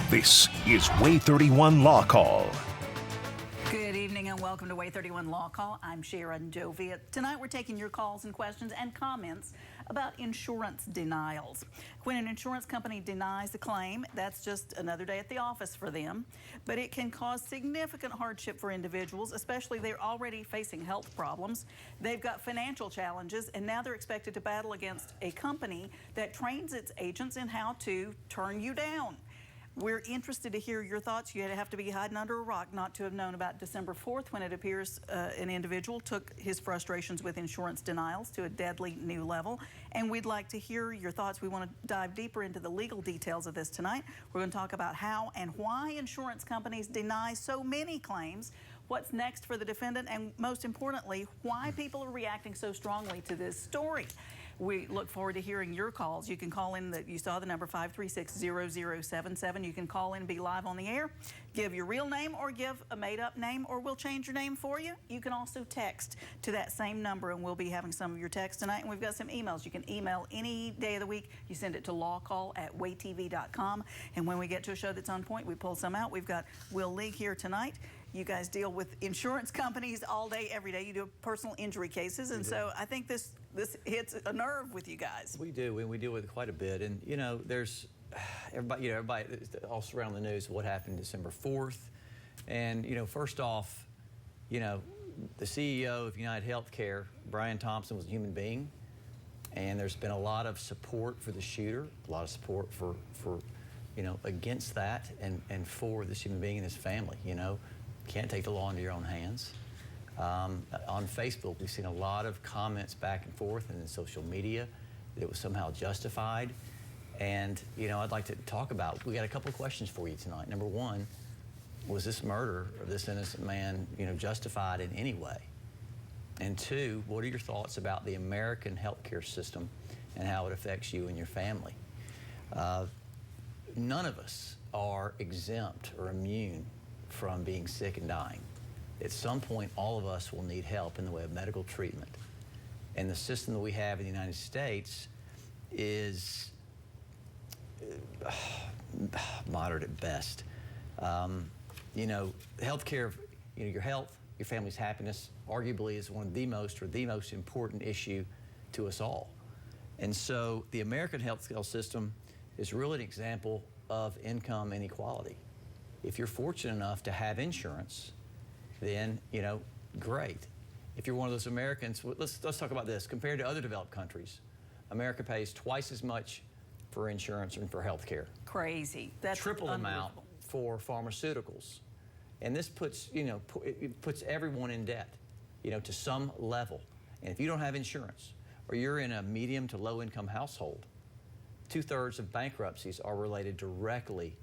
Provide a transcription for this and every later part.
This is WAAY 31 Law Call. Good evening and welcome to WAAY 31 Law Call. I'm Sharon Jovia. Tonight we're taking your calls and questions and comments about insurance denials. When an insurance company denies a claim, that's just another day at the office for them, but it can cause significant hardship for individuals, especially they're already facing health problems. They've got financial challenges, and now they're expected to battle against a company that trains its agents in how to turn you down. We're interested to hear your thoughts. You have to be hiding under a rock not to have known about December 4th when it appears an individual took his frustrations with insurance denials to a deadly new level. And we'd like to hear your thoughts. We want to dive deeper into the legal details of this tonight. We're going to talk about how and why insurance companies deny so many claims, what's next for the defendant, and most importantly, why people are reacting so strongly to this story. We look forward to hearing your calls. You can call in, you saw the number 536-0077. You can call in and be live on the air. Give your real name or give a made-up name, or we'll change your name for you. You can also text to that same number, and we'll be having some of your texts tonight. And we've got some emails. You can email any day of the week. You send it to lawcall@waytv.com. And when we get to a show that's on point, we pull some out. We've got Will League here tonight. You guys deal with insurance companies all day, every day. You do personal injury cases, and so I think this hits a nerve with you guys. We do, and we deal with it quite a bit. And you know, there's everybody all around the news what happened December 4th. And you know, first off, you know, the CEO of United Healthcare, Brian Thompson, was a human being, and there's been a lot of support for the shooter, a lot of support for you know, against that, and for this human being and his family. You know, can't take the law into your own hands. On Facebook, we've seen a lot of comments back and forth, and in social media that it was somehow justified. And you know, I'd like to talk about, we got a couple of questions for you tonight. Number one, was this murder of this innocent man, you know, justified in any way? And two, what are your thoughts about the American healthcare system and how it affects you and your family? None of us are exempt or immune from being sick and dying. At some point, all of us will need help in the way of medical treatment. And the system that we have in the United States is moderate at best. You know, healthcare, you know, your health, your family's happiness, arguably is one of the most important issue to us all. And so the American healthcare system is really an example of income inequality. If you're fortunate enough to have insurance, then, you know, great. If you're one of those Americans, let's talk about this. Compared to other developed countries, America pays twice as much for insurance and for health care. Crazy. That's triple amount for pharmaceuticals. And this puts, you know, it puts everyone in debt, you know, to some level. And if you don't have insurance, or you're in a medium to low income household, 2/3 of bankruptcies are related directly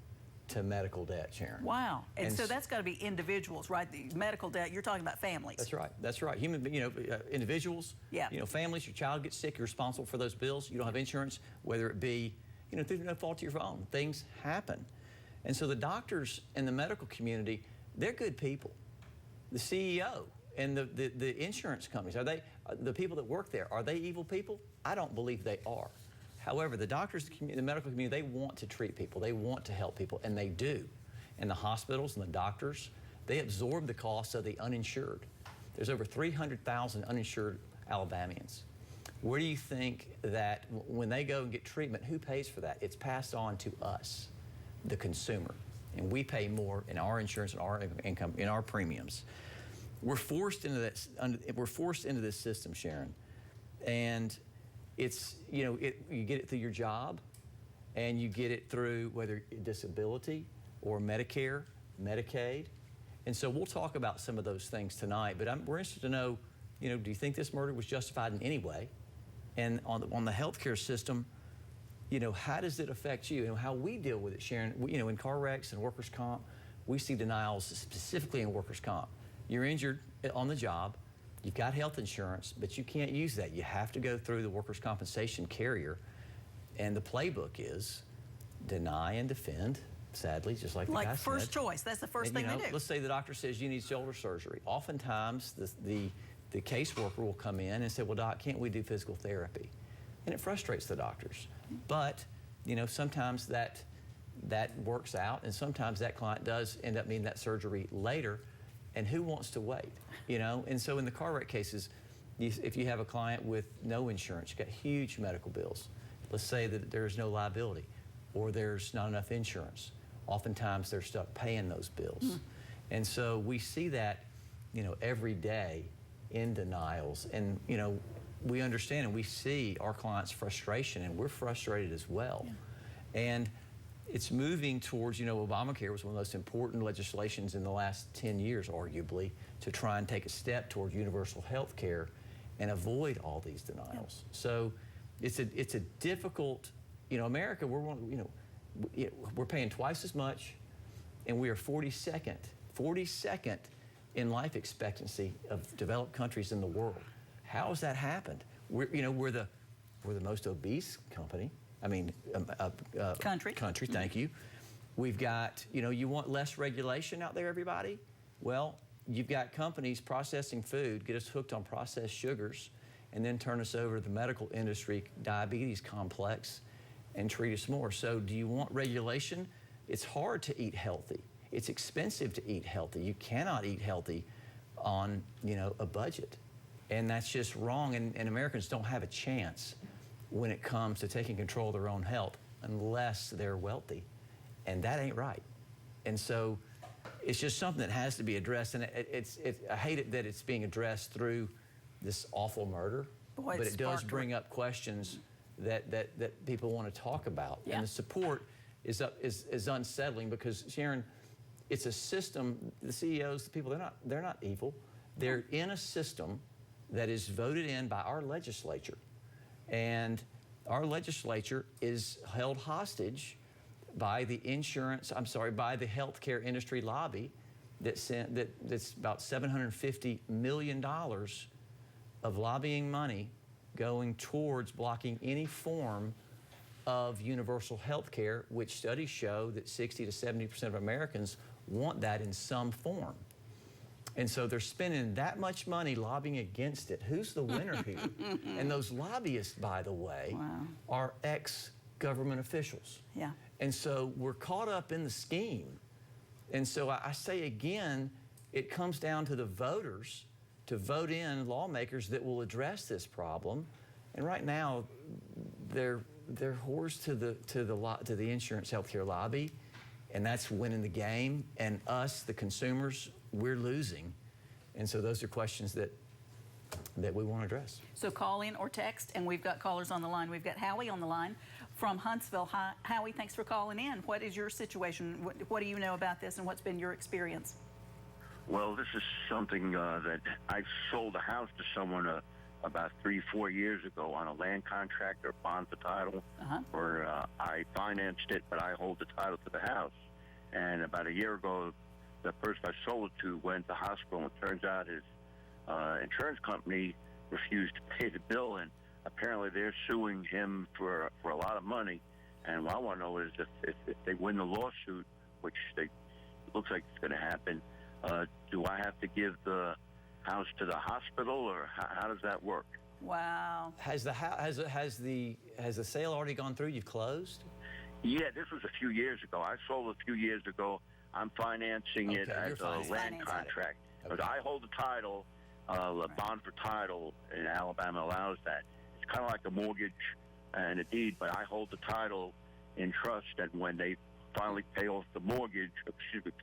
to medical debt, Sharon. Wow. And so that's got to be individuals, right? The medical debt, you're talking about families. That's right. That's right. Human, you know, individuals, yeah. You know, families, your child gets sick, you're responsible for those bills. You don't have insurance, whether it be, you know, through no fault of your own. Things happen. And so the doctors and the medical community, they're good people. The CEO and the insurance companies, are they, the people that work there, are they evil people? I don't believe they are. However, the doctors, the medical community, they want to treat people, they want to help people, and they do. And the hospitals and the doctors, they absorb the costs of the uninsured. There's over 300,000 uninsured Alabamians. Where do you think that when they go and get treatment, who pays for that? It's passed on to us, the consumer. And we pay more in our insurance and our income, in our premiums. We're forced into this system, Sharon. And it's, you know, you get it through your job, and you get it through whether disability or Medicare, Medicaid. And so we'll talk about some of those things tonight, but we're interested to know, you know, do you think this murder was justified in any way? And on the healthcare system, you know, how does it affect you and how we deal with it, Sharon? You know, in car wrecks and workers' comp, we see denials specifically in workers' comp. You're injured on the job, you've got health insurance, but you can't use that. You have to go through the workers' compensation carrier, and the playbook is deny and defend, sadly, just like the guy said. Like first choice, that's the first thing they do. Let's say the doctor says you need shoulder surgery. Oftentimes, the caseworker will come in and say, well, doc, can't we do physical therapy? And it frustrates the doctors. But, you know, sometimes that that works out, and sometimes that client does end up needing that surgery later, and who wants to wait, you know? And so in the car wreck cases, if you have a client with no insurance, you've got huge medical bills. Let's say that there's no liability or there's not enough insurance. Oftentimes they're stuck paying those bills. And so we see that, you know, every day in denials. And, you know, we understand and we see our clients' frustration, and we're frustrated as well. And it's moving towards, you know, Obamacare was one of the most important legislations in the last 10 years, arguably, to try and take a step toward universal health care and avoid all these denials. So it's a difficult, you know, America, we're paying twice as much, and we are 42nd in life expectancy of developed countries in the world. How has that happened? We're the most obese country, thank you. We've got, you know, you want less regulation out there, everybody? Well, you've got companies processing food, get us hooked on processed sugars, and then turn us over to the medical industry, diabetes complex, and treat us more. So do you want regulation? It's hard to eat healthy. It's expensive to eat healthy. You cannot eat healthy on, you know, a budget. And that's just wrong, and Americans don't have a chance when it comes to taking control of their own health unless they're wealthy, and that ain't right. And so it's just something that has to be addressed, and I hate it that it's being addressed through this awful murder, but it does bring up questions that people want to talk about. And the support is unsettling because, Sharon, it's a system. The CEOs, the people, they're not evil. They're in a system that is voted in by our legislature, and our legislature is held hostage by the by the healthcare industry lobby that's about $750 million of lobbying money going towards blocking any form of universal health care, which studies show that 60 to 70% of Americans want that in some form. And so they're spending that much money lobbying against it. Who's the winner here? And those lobbyists, by the way, are ex-government officials. And so we're caught up in the scheme. And so I say again, it comes down to the voters to vote in lawmakers that will address this problem. And right now, they're whores to the insurance healthcare lobby, and that's winning the game. And us, the consumers, we're losing. And so those are questions that we want to address. So call in or text, and we've got callers on the line. We've got Howie on the line from Huntsville. Hi, Howie, thanks for calling in. What is your situation? What do you know about this, and what's been your experience? Well, this is something that I sold a house to someone about 3-4 years ago on a land contract or bond for title, where I financed it, but I hold the title to the house. And about a year ago, the person I sold it to went to the hospital, and it turns out his insurance company refused to pay the bill, and apparently they're suing him for a lot of money. And what I want to know is if they win the lawsuit, which it looks like it's going to happen, do I have to give the house to the hospital, or how does that work? Wow. Has the sale already gone through? You've closed? Yeah, this was a few years ago. I sold it a few years ago. I'm financing it as a land contract. But I hold the title, the bond for title in Alabama allows that. It's kind of like a mortgage and a deed, but I hold the title in trust, and when they finally pay off the mortgage,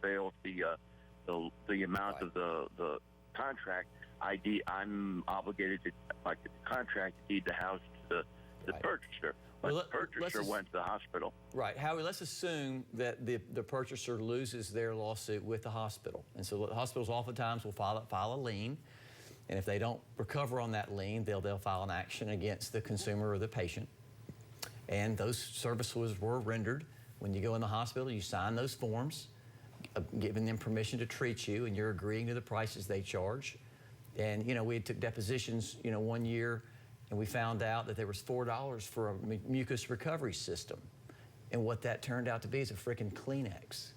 pay off the amount of the contract, I'm obligated to, like the contract, deed the house to the purchaser. But the purchaser went to the hospital. Right. Howie, let's assume that the purchaser loses their lawsuit with the hospital. And so the hospitals oftentimes will file a lien. And if they don't recover on that lien, they'll file an action against the consumer or the patient. And those services were rendered. When you go in the hospital, you sign those forms, giving them permission to treat you, and you're agreeing to the prices they charge. And, you know, we took depositions, you know, one year, and we found out that there was $4 for a mucus recovery system. And what that turned out to be is a freaking Kleenex.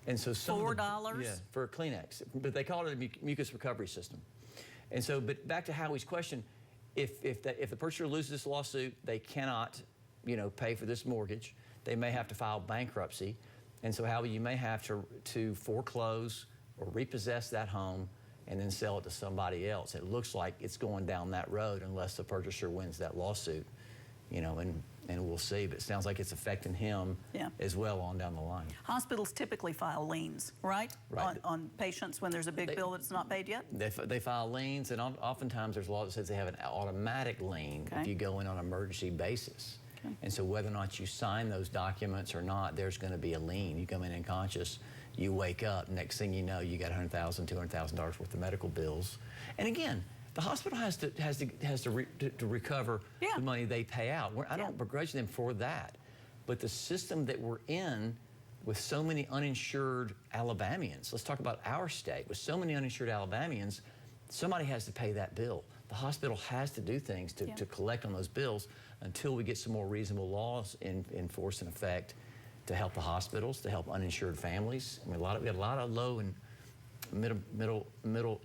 And so $4? Yeah, for a Kleenex. But they called it a mucus recovery system. And so, but back to Howie's question, if the purchaser loses this lawsuit, they cannot, you know, pay for this mortgage. they may have to file bankruptcy. And so, however, you may have to foreclose or repossess that home and then sell it to somebody else. It looks like it's going down that road unless the purchaser wins that lawsuit, you know, and we'll see. But it sounds like it's affecting him as well on down the line. Hospitals typically file liens, right? On patients when there's a big bill that's not paid yet? They file liens, and oftentimes there's a law that says they have an automatic lien if you go in on an emergency basis. And so whether or not you sign those documents or not, there's going to be a lien. You come in unconscious, you wake up, next thing you know, you got $100,000, $200,000 worth of medical bills. And again, the hospital has to recover the money they pay out. I don't begrudge them for that. But the system that we're in with so many uninsured Alabamians, let's talk about our state, with so many uninsured Alabamians, somebody has to pay that bill. The hospital has to do things to collect on those bills until we get some more reasonable laws in force and effect to help the hospitals, to help uninsured families. I mean, we have a lot of low and middle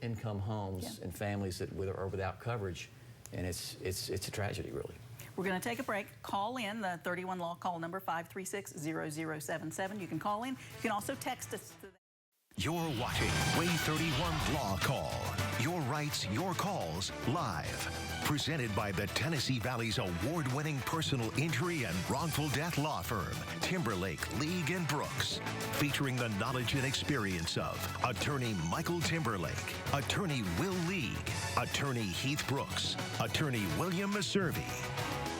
income homes and families that are without coverage, and it's a tragedy, really. We're going to take a break. Call in the 31 Law Call number 536-0077. You can call in. You can also text us. You're watching WAAY 31 Law Call. Your rights, your calls, live. Presented by the Tennessee Valley's award-winning personal injury and wrongful death law firm, Timberlake, League & Brooks. Featuring the knowledge and experience of Attorney Michael Timberlake, Attorney Will League, Attorney Heath Brooks, Attorney William Maservi.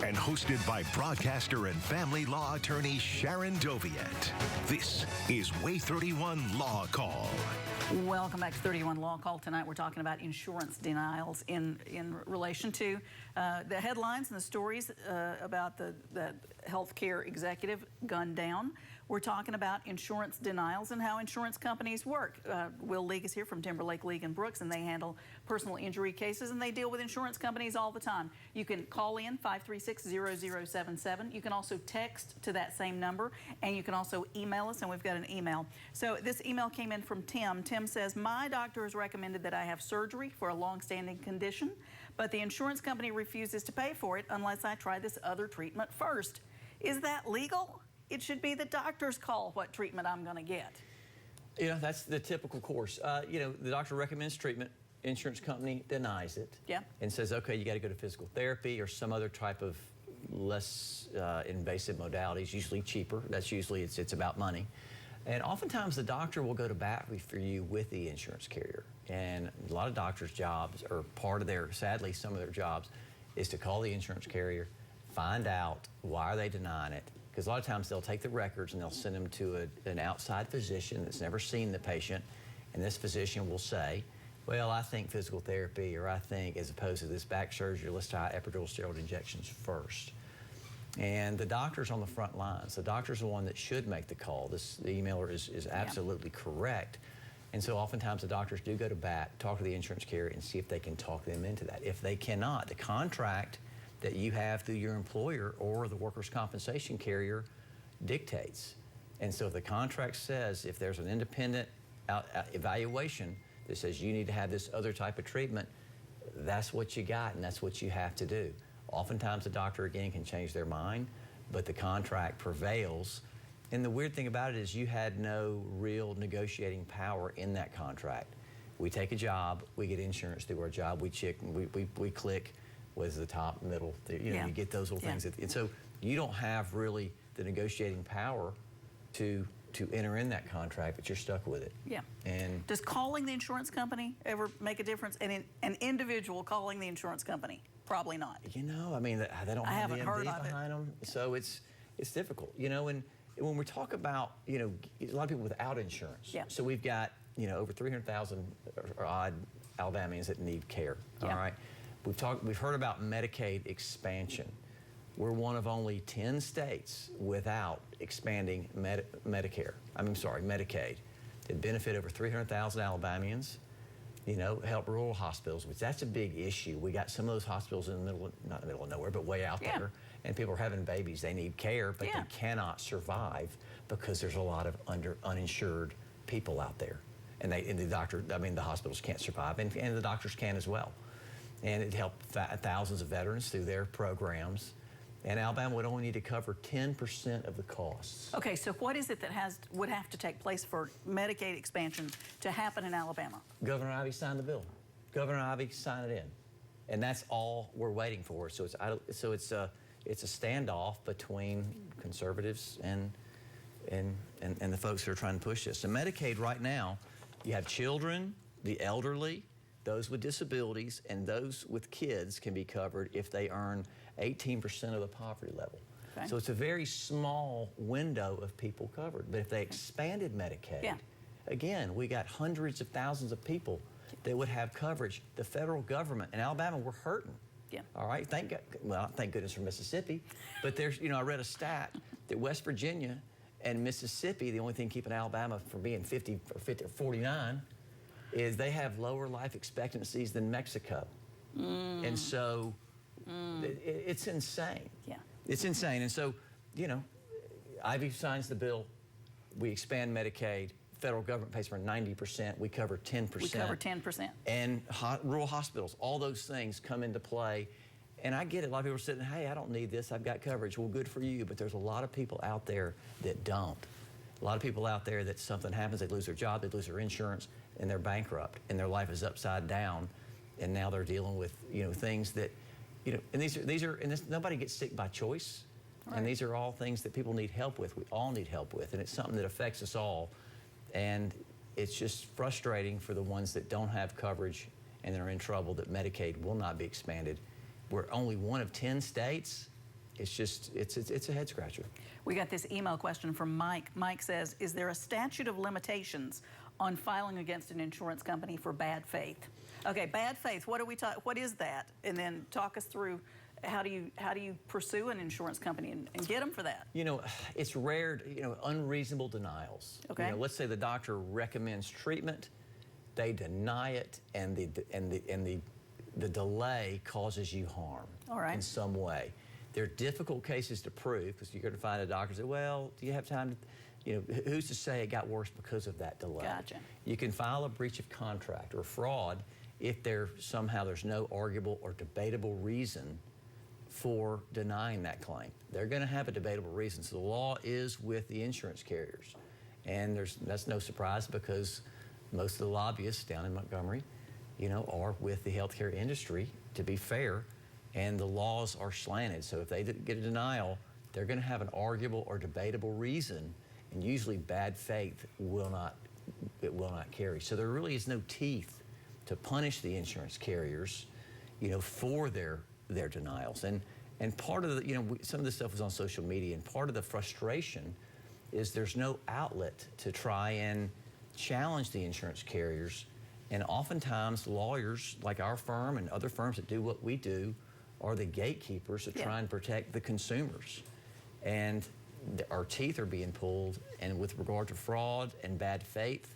And hosted by broadcaster and family law attorney Sharon Doviet. This is WAAY 31 Law Call. Welcome back to 31 Law Call. Tonight we're talking about insurance denials in relation to the headlines and the stories about the healthcare executive gunned down. We're talking about insurance denials and how insurance companies work. Will League is here from Timberlake, League & Brooks, and they handle personal injury cases, and they deal with insurance companies all the time. You can call in 536-0077. You can also text to that same number, and you can also email us, and we've got an email. So this email came in from Tim. Tim says, my doctor has recommended that I have surgery for a long-standing condition, but the insurance company refuses to pay for it unless I try this other treatment first. Is that legal? It should be the doctor's call what treatment I'm going to get. You know, that's the typical course. You know, the doctor recommends treatment, insurance company denies it. And says, okay, you got to go to physical therapy or some other type of less invasive modalities, usually cheaper. That's usually, it's about money. And oftentimes the doctor will go to bat for you with the insurance carrier. And a lot of doctors' jobs, or part of their, sadly, some of their jobs, is to call the insurance carrier, find out why are they denying it. Because a lot of times they'll take the records and they'll send them to an outside physician that's never seen the patient, and this physician will say, well, I think physical therapy, or I think, as opposed to this back surgery, let's try epidural steroid injections first. And the doctor's on the front lines. The doctor's the one that should make the call. The emailer is absolutely correct. And so oftentimes the doctors do go to bat, talk to the insurance carrier, and see if they can talk them into that. If they cannot, the contract that you have through your employer or the workers' compensation carrier dictates. And so if the contract says, if there's an independent evaluation that says you need to have this other type of treatment, that's what you got and that's what you have to do. Oftentimes the doctor, again, can change their mind, but the contract prevails. And the weird thing about it is you had no real negotiating power in that contract. We take a job, we get insurance through our job, we check, we click, was the top, middle, you know, you get those little things. And so you don't have really the negotiating power to enter in that contract, but you're stuck with it. And does calling the insurance company ever make a difference? And an individual calling the insurance company, probably not. You know, I mean, they don't have the MD behind them, so it's difficult. You know, and when we talk about, you know, a lot of people without insurance. So we've got, you know, over 300,000 or odd Alabamians that need care. All right. We've heard about Medicaid expansion. We're one of only 10 states without expanding Medicaid. It benefit over 300,000 Alabamians, you know, help rural hospitals, which that's a big issue. We got some of those hospitals in the middle, not in the middle of nowhere, but way out there, and people are having babies. They need care, but they cannot survive because there's a lot of uninsured people out there. And the hospitals can't survive, and the doctors can as well. And it helped thousands of veterans through their programs. And Alabama would only need to cover 10% of the costs. Okay, so what is it that would have to take place for Medicaid expansion to happen in Alabama? Governor Ivey signed the bill. Governor Ivey signed it in, and that's all we're waiting for. So it's a standoff between conservatives and the folks who are trying to push this. So Medicaid right now, you have children, the elderly, those with disabilities, and those with kids can be covered if they earn 18% of the poverty level. Okay. So it's a very small window of people covered. But if they expanded Medicaid, again, we got hundreds of thousands of people that would have coverage. The federal government in Alabama, we're hurting. Yeah. All right. Thank goodness for Mississippi. But there's, I read a stat that West Virginia and Mississippi, the only thing keeping Alabama from being 50 or 49 is they have lower life expectancies than Mexico. And so it's insane. Yeah. It's insane. And so, Ivey signs the bill. We expand Medicaid. Federal government pays for 90%. We cover 10%. We cover 10%. And rural hospitals, all those things come into play. And I get it. A lot of people are sitting, hey, I don't need this. I've got coverage. Well, good for you. But there's a lot of people out there that don't. A lot of people out there that something happens, they lose their job, they lose their insurance, and they're bankrupt, and their life is upside down. And now they're dealing with, things that, and these are, nobody gets sick by choice. Right. And these are all things that people need help with. We all need help with. And it's something that affects us all. And it's just frustrating for the ones that don't have coverage and that are in trouble that Medicaid will not be expanded. We're only one of 10 states. It's just, it's a head scratcher. We got this email question from Mike. Mike says, is there a statute of limitations on filing against an insurance company for bad faith? Okay, bad faith, what is that? And then talk us through how do you pursue an insurance company and get them for that? It's rare, unreasonable denials. Okay. Let's say the doctor recommends treatment, they deny it, and the delay causes you harm in some way. They're difficult cases to prove because you're going to find a doctor say, well, do you have time to, who's to say it got worse because of that delay? Gotcha. You can file a breach of contract or fraud if there's no arguable or debatable reason for denying that claim. They're going to have a debatable reason. So the law is with the insurance carriers. And that's no surprise because most of the lobbyists down in Montgomery, are with the healthcare industry, to be fair, and the laws are slanted. So if they get a denial, they're going to have an arguable or debatable reason, and usually bad faith will not carry. So there really is no teeth to punish the insurance carriers, for their denials. And part of the, some of this stuff was on social media, and part of the frustration is there's no outlet to try and challenge the insurance carriers. And oftentimes lawyers like our firm and other firms that do what we do are the gatekeepers to try and protect the consumers. And our teeth are being pulled. And with regard to fraud and bad faith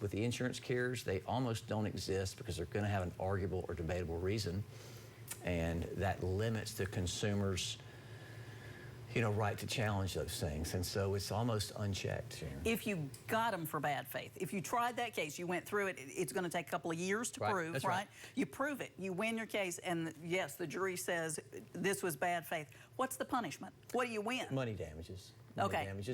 with the insurance carriers, they almost don't exist because they're going to have an arguable or debatable reason. And that limits the consumers' right to challenge those things. And so it's almost unchecked. If you got them for bad faith, if you tried that case, you went through it, it's going to take a couple of years to prove, That's right? You prove it, you win your case, and yes, the jury says this was bad faith. What's the punishment? What do you win? Money damages.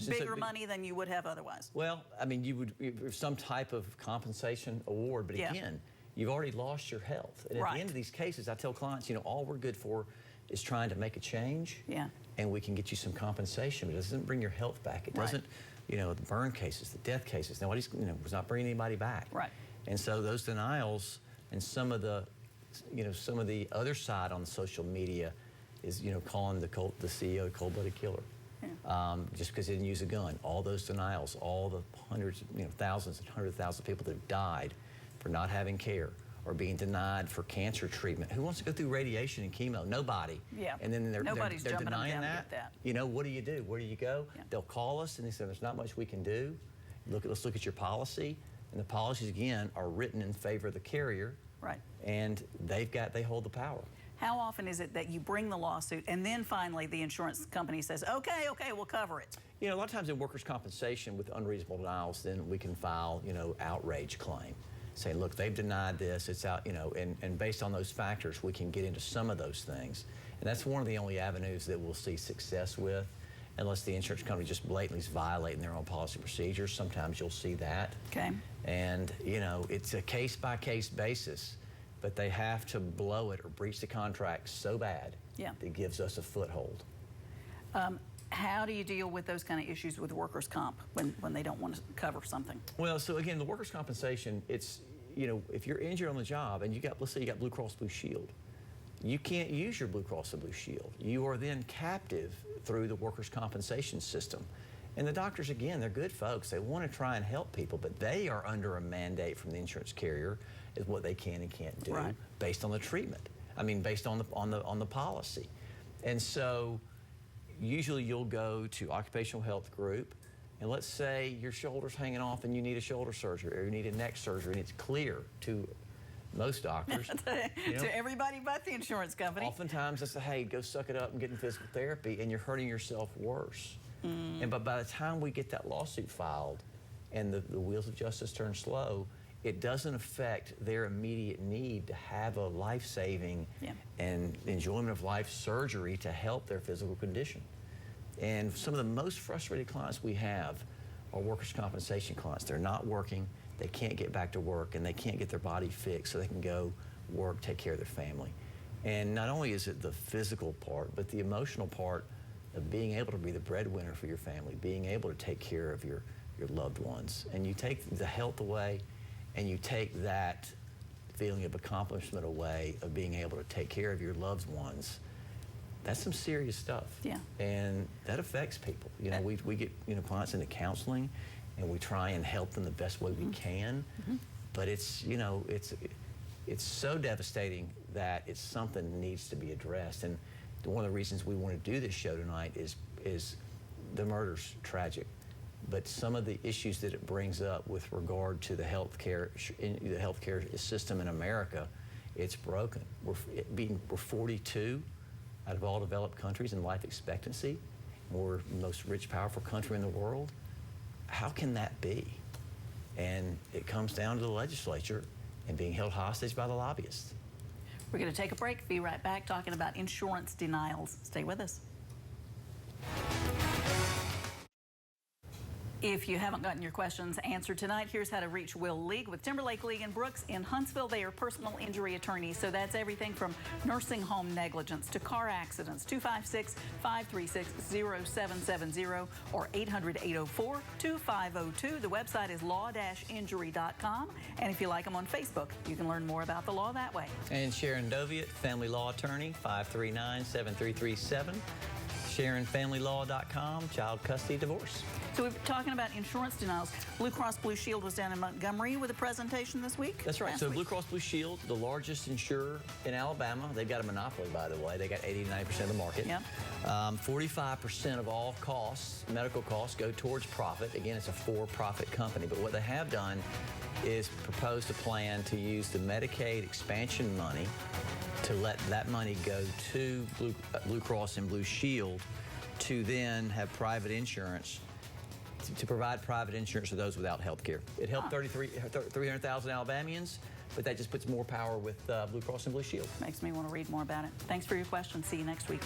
Bigger money than you would have otherwise. Well, I mean, you would some type of compensation award, but again, you've already lost your health. And at the end of these cases, I tell clients, all we're good for is trying to make a change. Yeah. And we can get you some compensation, but it doesn't bring your health back. It doesn't, the burn cases, the death cases. Nobody's, was not bringing anybody back. Right. And so those denials and some of the, some of the other side on social media is, calling the CEO a cold-blooded killer. Yeah. Just because he didn't use a gun. All those denials, all the hundreds, thousands and hundreds of thousands of people that have died for not having care or being denied for cancer treatment. Who wants to go through radiation and chemo? Nobody. Yeah. And then they're denying that. What do you do? Where do you go? Yeah. They'll call us and they say, there's not much we can do. Let's look at your policy. And the policies, again, are written in favor of the carrier. Right. And they hold the power. How often is it that you bring the lawsuit and then finally the insurance company says, okay, we'll cover it? A lot of times in workers' compensation with unreasonable denials, then we can file, outrage claim. Saying, look, they've denied this, it's out, and based on those factors, we can get into some of those things. And that's one of the only avenues that we'll see success with, unless the insurance company just blatantly is violating their own policy procedures. Sometimes you'll see that. Okay. And, you know, it's a case-by-case basis, but they have to blow it or breach the contract so bad that it gives us a foothold. How do you deal with those kind of issues with workers' comp when they don't want to cover something? Well, so again, the workers' compensation, it's, you know, if you're injured on the job and you got, let's say you got Blue Cross Blue Shield, you can't use your Blue Cross and Blue Shield. You are then captive through the workers' compensation system. And the doctors, again, they're good folks. They want to try and help people, but they are under a mandate from the insurance carrier is what they can and can't do based on the treatment. I mean, based on the policy. And so usually you'll go to occupational health group, and let's say your shoulder's hanging off and you need a shoulder surgery or you need a neck surgery, and it's clear to most doctors. To everybody but the insurance company. Oftentimes they say, hey, go suck it up and get in physical therapy, and you're hurting yourself worse. But by the time we get that lawsuit filed and the wheels of justice turn slow, it doesn't affect their immediate need to have a life-saving and enjoyment of life surgery to help their physical condition. And some of the most frustrated clients we have are workers' compensation clients. They're not working, they can't get back to work, and they can't get their body fixed so they can go work, take care of their family. And not only is it the physical part, but the emotional part of being able to be the breadwinner for your family, being able to take care of your loved ones. And you take the health away, and you take that feeling of accomplishment away of being able to take care of your loved ones. That's some serious stuff. Yeah. And that affects people. You know, we get, you know, clients into counseling, and we try and help them the best way we can. But it's, you know, it's so devastating that it's something that needs to be addressed. And one of the reasons we want to do this show tonight is the murder's tragic, but some of the issues that it brings up with regard to the healthcare system in America, it's broken. We're 42 out of all developed countries in life expectancy. We're the most rich, powerful country in the world. How can that be? And it comes down to the legislature and being held hostage by the lobbyists. We're going to take a break. Be right back talking about insurance denials. Stay with us. If you haven't gotten your questions answered tonight, here's how to reach Will League with Timberlake, League & Brooks in Huntsville. They are personal injury attorneys, so that's everything from nursing home negligence to car accidents. 256-536-0770 or 800-804-2502. The website is law-injury.com, and if you like them on Facebook, you can learn more about the law that way. And Sharon Doviat, family law attorney, 539-7337. SharonFamilyLaw.com, child custody divorce. So we're talking about insurance denials. Blue Cross Blue Shield was down in Montgomery with a presentation this week? That's right. So Blue Cross Blue Shield, the largest insurer in Alabama. They've got a monopoly, by the way. They got 80-90% of the market. Yep. 45% of all costs, medical costs, go towards profit. Again, it's a for-profit company. But what they have done is proposed a plan to use the Medicaid expansion money to let that money go to Blue Cross and Blue Shield to then have private insurance, to provide private insurance to those without health care. It helped 300,000 Alabamians, but that just puts more power with Blue Cross and Blue Shield. Makes me want to read more about it. Thanks for your questions. See you next week.